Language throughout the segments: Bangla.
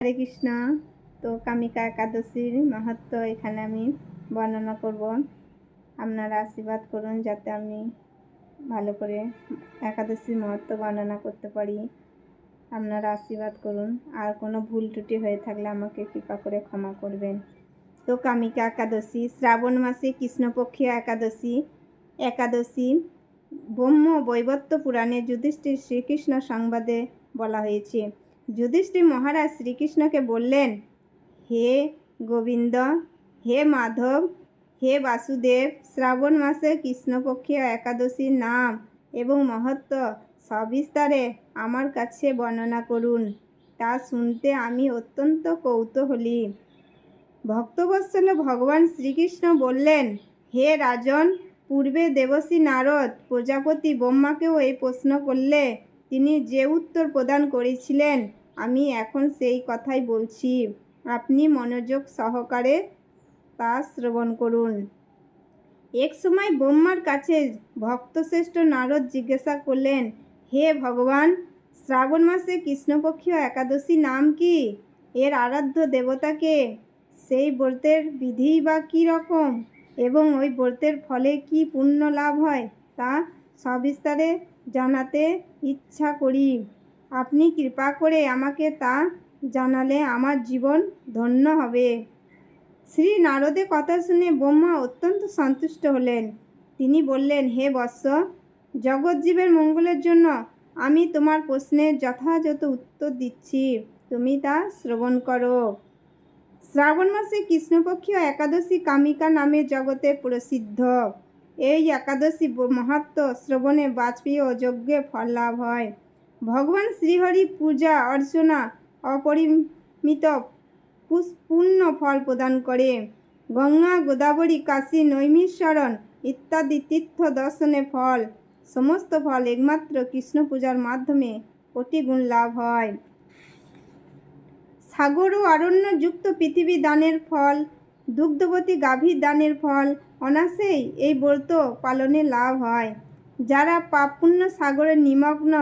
হরে কৃষ্ণ। তো কামিকা একাদশীর মাহাত্ম্য এখানে আমি বর্ণনা করব। আপনারা আশীর্বাদ করুন যাতে আমি ভালো করে একাদশীর মাহাত্ম্য বর্ণনা করতে পারি। আপনারা আশীর্বাদ করুন। আর কোনো ভুল ত্রুটি হয়ে থাকলে আমাকে কৃপা করে ক্ষমা করবেন। তো কামিকা একাদশী শ্রাবণ মাসে কৃষ্ণপক্ষীয় একাদশী ব্রহ্ম বৈবর্ত পুরাণে যুধিষ্ঠির শ্রীকৃষ্ণ সংবাদে বলা হয়েছে। যুধিষ্ঠির মহারাজ শ্রীকৃষ্ণকে বললেন, হে গোবিন্দ, হে মাধব, হে বাসুদেব, শ্রাবণ মাসে কৃষ্ণপক্ষীয় একাদশীর নাম এবং মহত্ব সবিস্তারে আমার কাছে বর্ণনা করুন। তা শুনতে আমি অত্যন্ত কৌতূহলী। ভক্তবৎসল ভগবান শ্রীকৃষ্ণ বললেন, হে রাজন, পূর্বে দেবর্ষি নারদ প্রজাপতি ব্রহ্মাকেও এই প্রশ্ন করলে তিনি যে উত্তর প্রদান করেছিলেন আমি এখন সেই কথাই বলছি। আপনি মনোযোগ সহকারে তা শ্রবণ করুন। এক সময় ব্রহ্মার কাছে ভক্তশ্রেষ্ঠ নারদ জিজ্ঞাসা করলেন, হে ভগবান, শ্রাবণ মাসে কৃষ্ণপক্ষীয় একাদশী নাম কি? এর আরাধ্য দেবতাকে? সেই ব্রতের বিধি বা কী রকম এবং ওই ব্রতের ফলে কি পুণ্য লাভ হয় তা সবিস্তারে জানাতে ইচ্ছা করি। আপনি কৃপা করে আমাকে তা জানালে আমার জীবন ধন্য হবে। শ্রী নারদের কথা শুনে ব্রহ্মা অত্যন্ত সন্তুষ্ট হলেন। তিনি বললেন, হে বৎস, জগৎজীবের মঙ্গলের জন্য আমি তোমার প্রশ্নের যথাযথ উত্তর দিচ্ছি, তুমি তা শ্রবণ করো। শ্রাবণ মাসে কৃষ্ণপক্ষীয় একাদশী কামিকা নামে জগতে প্রসিদ্ধ। এই একাদশী মাহাত্ম্য শ্রবণে বাজপেয়ী ও যজ্ঞে ফল লাভ হয়। ভগবান শ্রীহরি পূজা অর্চনা অপরিমিত পূর্ণ ফল প্রদান করে। গঙ্গা, গোদাবরী, কাশী, নৈমিষারণ্য ইত্যাদি তীর্থ দর্শনে ফল, সমস্ত ফল একমাত্র কৃষ্ণ পূজার মাধ্যমে কোটি গুণ লাভ হয়। সাগর ও অরণ্য যুক্ত পৃথিবী দানের ফল, দুগ্ধবতী গাভীর দানের ফল অনায়াসেই এই ব্রত পালনে লাভ হয়। যারা পাপ পুণ্য সাগরে নিমগ্ন,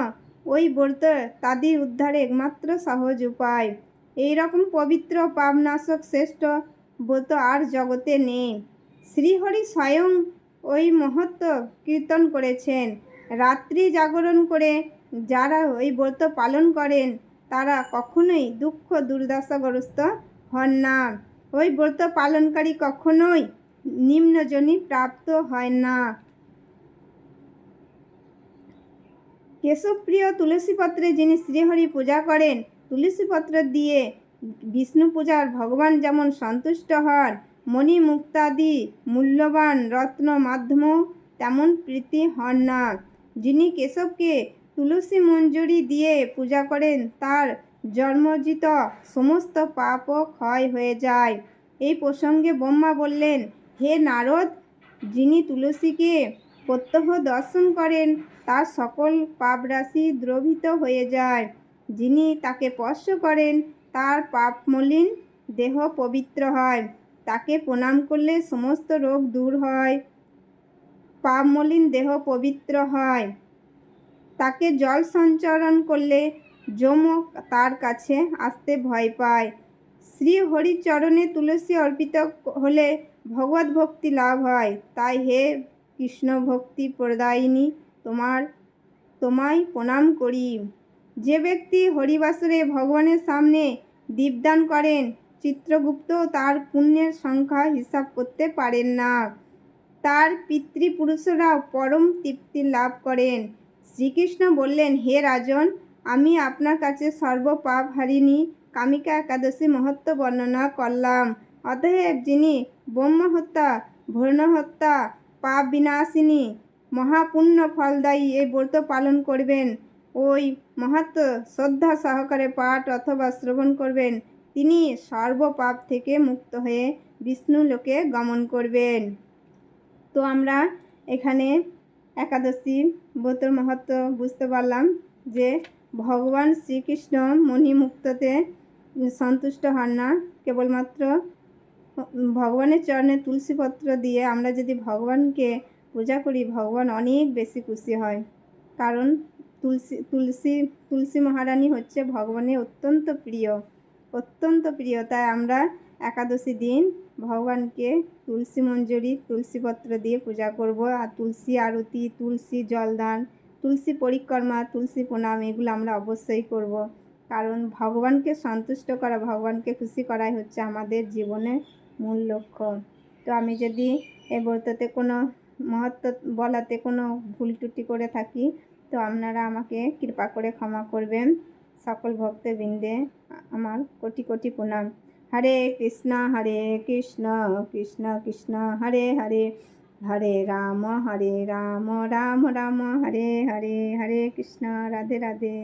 ওই ব্রত তাদের উদ্ধারে একমাত্র সহজ উপায়। এই রকম পবিত্র পাপনাশক শ্রেষ্ঠ ব্রত আর জগতে নেই। শ্রীহরি স্বয়ং ওই মহত্ব কীর্তন করেছেন। রাত্রি জাগরণ করে যারা ওই ব্রত পালন করেন তারা কখনোই দুঃখ দুর্দশাগ্রস্ত হন না। ওই ব্রত পালনকারী কখনোই নিম্নজনী প্রাপ্ত হয় না। কেশবপ্রিয় তুলসীপত্রে যিনি শ্রীহরি পূজা করেন, তুলসীপত্র দিয়ে বিষ্ণু পূজার ভগবান যেমন সন্তুষ্ট হন, মণি মুক্তাদি মূল্যবান রত্ন মাধ্যমেও তেমন প্রীতি হন না। যিনি কেশবকে তুলসী মঞ্জরি দিয়ে পূজা করেন তার জন্মজিত সমস্ত পাপও ক্ষয় হয়ে যায়। এই প্রসঙ্গে ব্রহ্মা বললেন, হে নারদ, যিনি তুলসীকে প্রত্যহ দর্শন করেন তার সকল পাপরাশি দ্রবীভূত হয়ে যায়। যিনি তাকে স্পর্শ করেন তার পাপমলিন দেহ পবিত্র হয়। তাকে প্রণাম করলে সমস্ত রোগ দূর হয়, পাপমলিন দেহ পবিত্র হয়। তাকে জল সঞ্চরণ করলে যম তার কাছে আসতে ভয় পায়। শ্রী হরিচরণে তুলসী অর্পিত হলে ভগবত ভক্তি লাভ হয়। তাই হে কৃষ্ণ ভক্তি প্রদায়িনী, তোমায় প্রণাম করি। যে ব্যক্তি হরিবাসরে ভগবানের সামনে দীপদান করেন, চিত্রগুপ্তও তার পুণ্যের সংখ্যা হিসাব করতে পারেন না। তার পিতৃপুরুষরাও পরম তৃপ্তি লাভ করেন। শ্রীকৃষ্ণ বললেন, হে রাজন, আমি আপনার কাছে সর্বপাপ হারিণী কামিকা একাদশী মহত্ব বর্ণনা করলাম। অতএব যিনি ব্রহ্মহত্যা, ভ্রূণহত্যা, পাপ বিনাশিনী, মহাপুণ্য ফলদায়ী এই ব্রত পালন করবেন, ওই মহাত্ম শ্রদ্ধা সহকারে পাঠ অথবা শ্রবণ করবেন, তিনি সর্বপাপ থেকে মুক্ত হয়ে বিষ্ণু লোকে গমন করবেন। তো আমরা এখানে একাদশী ব্রতের মাহাত্ম্য বুঝতে পারলাম যে ভগবান শ্রীকৃষ্ণ মণিমুক্ততে সন্তুষ্ট হন না। কেবলমাত্র ভগবানের চরণে তুলসীপত্র দিয়ে আমরা যদি ভগবানকে পূজা করি, ভগবান অনেক বেশি খুশি হয়। কারণ তুলসী মহারানী হচ্ছে ভগবানের অত্যন্ত প্রিয়। অত্যন্ত প্রিয়। তাই আমরা একাদশী দিন ভগবানকে তুলসী মঞ্জরি, তুলসীপত্র দিয়ে পূজা করব। আর তুলসী আরতি, তুলসী জলদান, তুলসী পরিক্রমা, তুলসী প্রণাম এগুলো আমরা অবশ্যই করব। কারণ ভগবানকে সন্তুষ্ট করা, ভগবানকে খুশি করাই হচ্ছে আমাদের জীবনের মূল লক্ষ্য। তো আমি যদি এই ব্রততে কোনো মহত্ব বলাতে কোনো ভুল ত্রুটি করে থাকি তো আপনারা আমাকে কৃপা করে ক্ষমা করবেন। সকল ভক্তবৃন্দে আমার কোটি কোটি প্রণাম। হরে কৃষ্ণ কৃষ্ণ কৃষ্ণ হরে হরে, হরে রাম রাম রাম হরে হরে, হরে কৃষ্ণ। রাধে রাধে।